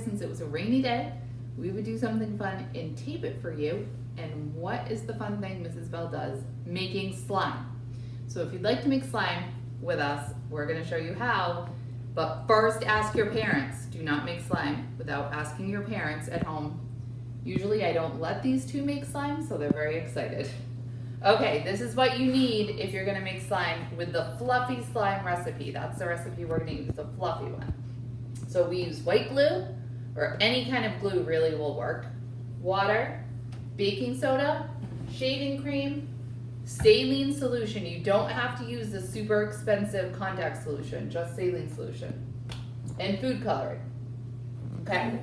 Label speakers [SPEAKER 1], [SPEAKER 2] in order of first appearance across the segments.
[SPEAKER 1] since it was a rainy day, we would do something fun and tape it for you. And what is the fun thing Mrs. Bell does? Making slime. So if you'd like to make slime with us, we're gonna show you how, but first ask your parents. Do not make slime without asking your parents at home. Usually I don't let these two make slime, so they're very excited. Okay, this is what you need if you're gonna make slime with the fluffy slime recipe. That's the recipe we're gonna use, the fluffy one. So we use white glue, or any kind of glue really will work. Water, baking soda, shaving cream, saline solution. You don't have to use the super expensive contact solution, just saline solution. And food coloring, okay?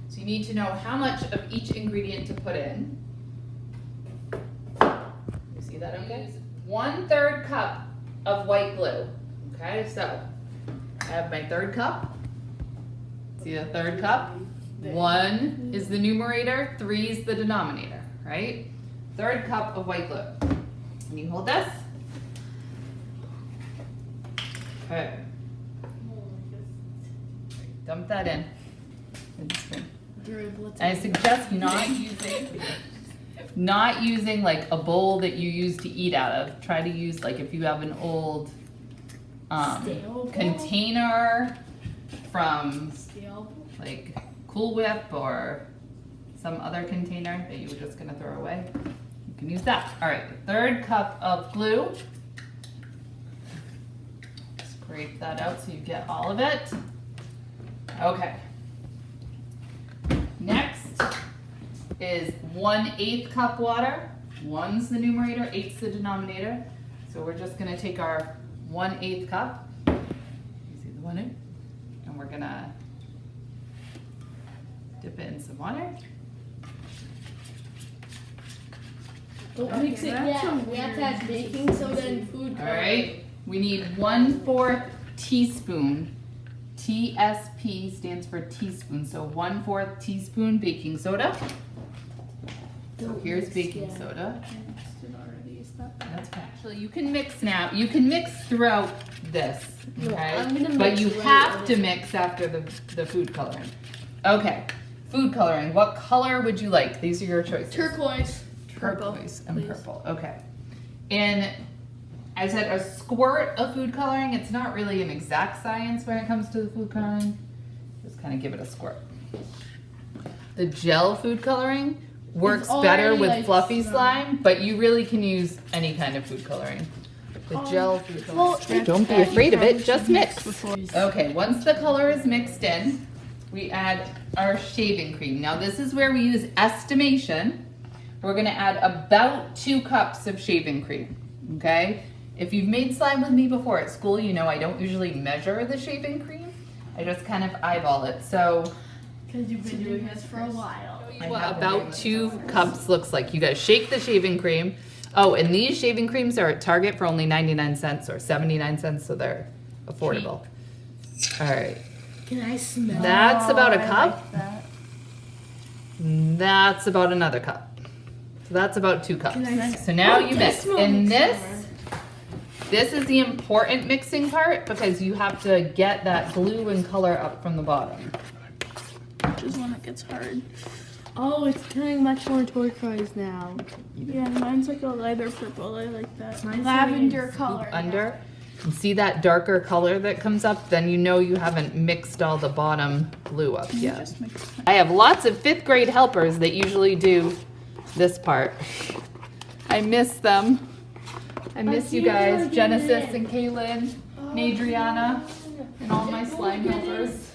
[SPEAKER 1] So you need to know how much of each ingredient to put in. You see that okay? 1/3 cup of white glue, okay? So I have my 1/3 cup. See the 1/3 cup? 1 is the numerator, 3 is the denominator, right? 1/3 cup of white glue. And you hold this. Okay. Dump that in. I suggest not using like a bowl that you use to eat out of. Try to use like if you have an old container from like Cool Whip or some other container that you were just gonna throw away. You can use that. All right, 1/3 cup of glue. Scrape that out so you get all of it. Okay. Next is 1/8 cup water. 1's the numerator, 8's the denominator. So we're just gonna take our 1/8 cup. You see the 1 in? And we're gonna dip it in some water.
[SPEAKER 2] Don't mix it. Yeah, we have to add baking soda and food coloring.
[SPEAKER 1] All right, we need 1/4 teaspoon. TSP stands for teaspoon, so 1/4 teaspoon baking soda. So here's baking soda. That's fine. Actually, you can mix now. You can mix throughout this, okay? But you have to mix after the food coloring. Okay, food coloring. What color would you like? These are your choices.
[SPEAKER 2] Turquoise.
[SPEAKER 1] Turquoise and purple. Okay. And I said a squirt of food coloring. It's not really an exact science when it comes to the food coloring. Just kind of give it a squirt. The gel food coloring works better with like fluffy slime, but you really can use any kind of food coloring. The gel food coloring. Don't be afraid of it, just mix. Okay, once the color is mixed in, we add our shaving cream. Now this is where we use estimation. We're gonna add about 2 cups of shaving cream, okay? If you've made slime with me before at school, you know I don't usually measure the shaving cream. I just kind of eyeball it, so.
[SPEAKER 2] Because you've been doing this for a while.
[SPEAKER 1] What about 2 cups looks like. You guys shake the shaving cream. Oh, and these shaving creams are at Target for only 99 cents or 79 cents, so they're affordable. All right.
[SPEAKER 2] Can I smell?
[SPEAKER 1] That's about a cup.
[SPEAKER 2] Like that.
[SPEAKER 1] That's about another cup. So that's about 2 cups.
[SPEAKER 2] I
[SPEAKER 1] So now you mix. And this is the important mixing part because you have to get that glue and color up from the bottom.
[SPEAKER 2] Which is when it gets hard. Oh, it's turning much more turquoise now. Yeah, mine's like a lighter purple. I like that. Mine's lavender color.
[SPEAKER 1] Under. And see that darker color that comes up? Then you know you haven't mixed all the bottom glue up yet. I have lots of 5th grade helpers that usually do this part. I miss them. I miss you guys, Genesis and Kaylin, and Adriana, and all my slime helpers.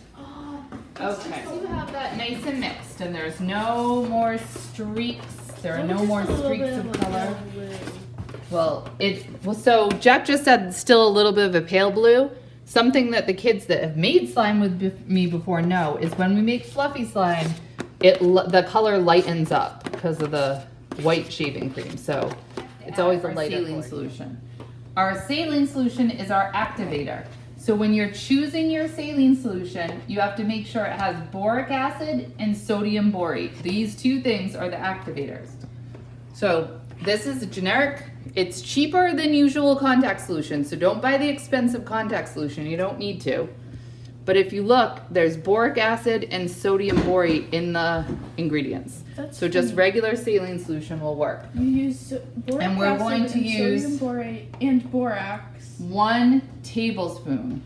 [SPEAKER 1] Okay, so you have that nice and mixed, and there's no more streaks. There are no more streaks of color. Well, so Jack just said still a little bit of a pale blue. Something that the kids that have made slime with me before know is when we make fluffy slime, the color lightens up because of the white shaving cream. So it's always a lighter saline solution. Our saline solution is our activator. So when you're choosing your saline solution, you have to make sure it has boric acid and sodium borate. These 2 things are the activators. So this is a generic, it's cheaper than usual contact solution. So don't buy the expensive contact solution, you don't need to. But if you look, there's boric acid and sodium borate in the ingredients.
[SPEAKER 2] That's
[SPEAKER 1] So just
[SPEAKER 2] funny.
[SPEAKER 1] regular saline solution will work.
[SPEAKER 2] You use boric
[SPEAKER 1] And we're
[SPEAKER 2] acid
[SPEAKER 1] going to
[SPEAKER 2] and
[SPEAKER 1] use-
[SPEAKER 2] sodium borate and borax.
[SPEAKER 1] 1 tablespoon.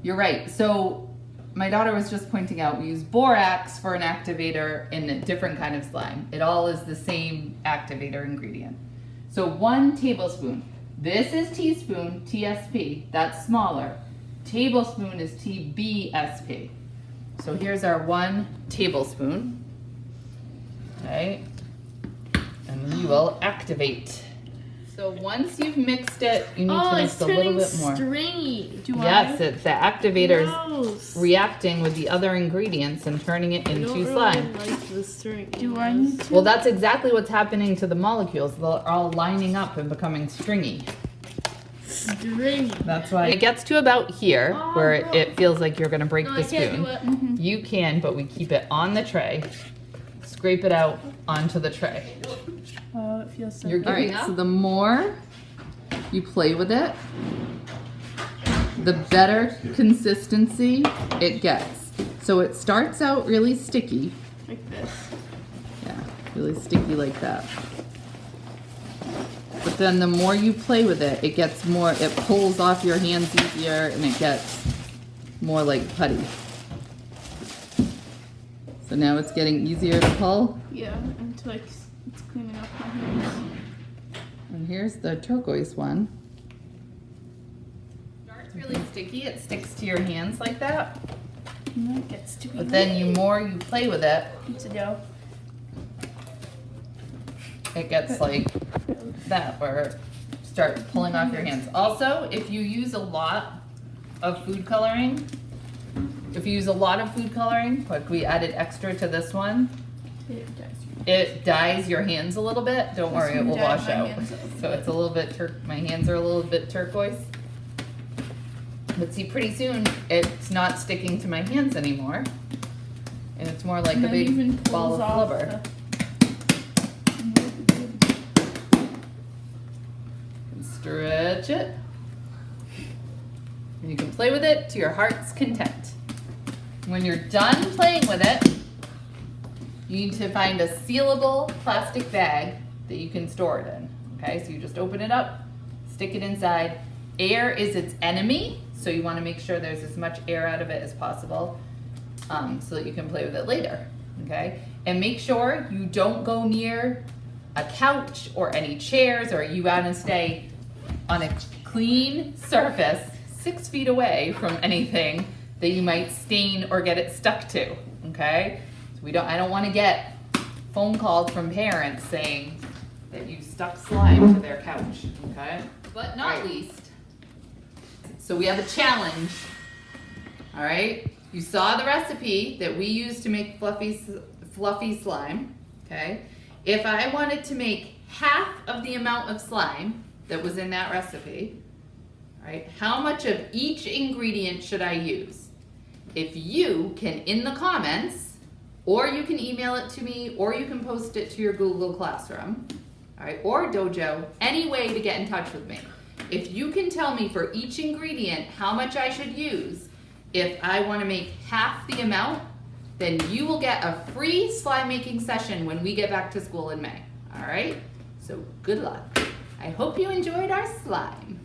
[SPEAKER 1] You're right. So my daughter was just pointing out we use borax for an activator in a different kind of slime. It all is the same activator ingredient. So 1 tablespoon. This is teaspoon, TSP. That's smaller. Tablespoon is TBSP. So here's our 1 tablespoon. Okay. And we will activate. So once you've mixed it, you need to mix a little bit more.
[SPEAKER 2] stringy. Do
[SPEAKER 1] Yes, it's the activator's
[SPEAKER 2] Gross.
[SPEAKER 1] reacting with the other ingredients and turning it into slime.
[SPEAKER 3] like the string.
[SPEAKER 2] Do I need to?
[SPEAKER 1] Well, that's exactly what's happening to the molecules. They're all lining up and becoming stringy.
[SPEAKER 2] Stringy.
[SPEAKER 1] That's why it gets to about here where it feels like you're going to break
[SPEAKER 3] No,
[SPEAKER 1] the
[SPEAKER 3] I can't do
[SPEAKER 1] spoon.
[SPEAKER 3] it.
[SPEAKER 1] You can, but we keep it on the tray. Scrape it out onto the tray.
[SPEAKER 2] Oh, it feels so
[SPEAKER 1] You're
[SPEAKER 2] good.
[SPEAKER 1] all right. So the more you play with it, the better consistency it gets. So it starts out really sticky.
[SPEAKER 2] Like this.
[SPEAKER 1] Yeah, really sticky like that. But then the more you play with it, it gets more, it pulls off your hands easier and it gets more like putty. So now it's getting easier to pull.
[SPEAKER 2] Yeah, until like it's cleaning up my hands.
[SPEAKER 1] And here's the turquoise one. Starts really sticky, it sticks to your hands like that.
[SPEAKER 2] And then it gets to be
[SPEAKER 1] But then the more you play with it,
[SPEAKER 2] pizza dough.
[SPEAKER 1] it gets like that where it starts pulling off your hands. Also, if you use a lot of food coloring, like we added extra to this one, it dyes your hands a little bit. Don't worry, it will
[SPEAKER 2] Dyed
[SPEAKER 1] wash
[SPEAKER 2] my
[SPEAKER 1] out.
[SPEAKER 2] hands a little
[SPEAKER 1] So it's a little bit, my hands are a little bit turquoise. But see, pretty soon, it's not sticking to my hands anymore. And it's more like
[SPEAKER 2] And
[SPEAKER 1] a
[SPEAKER 2] then even
[SPEAKER 1] big ball
[SPEAKER 2] pulls
[SPEAKER 1] of
[SPEAKER 2] off
[SPEAKER 1] blubber. And stretch it. And you can play with it to your heart's content. When you're done playing with it, you need to find a sealable plastic bag that you can store it in. Okay, so you just open it up, stick it inside. Air is its enemy, so you want to make sure there's as much air out of it as possible so that you can play with it later. Okay, and make sure you don't go near a couch or any chairs, or you want to stay on a clean surface 6 feet away from anything that you might stain or get it stuck to. Okay, so I don't want to get phone calls from parents saying that you stuck slime to their couch. Okay, but not least, so we have a challenge. All right, you saw the recipe that we used to make fluffy slime. Okay, if I wanted to make half of the amount of slime that was in that recipe, all right, how much of each ingredient should I use? If you can, in the comments, or you can email it to me, or you can post it to your Google Classroom, all right, or Dojo, any way to get in touch with me. If you can tell me for each ingredient how much I should use, if I want to make half the amount, then you will get a free slime making session when we get back to school in May. All right? So good luck. I hope you enjoyed our slime.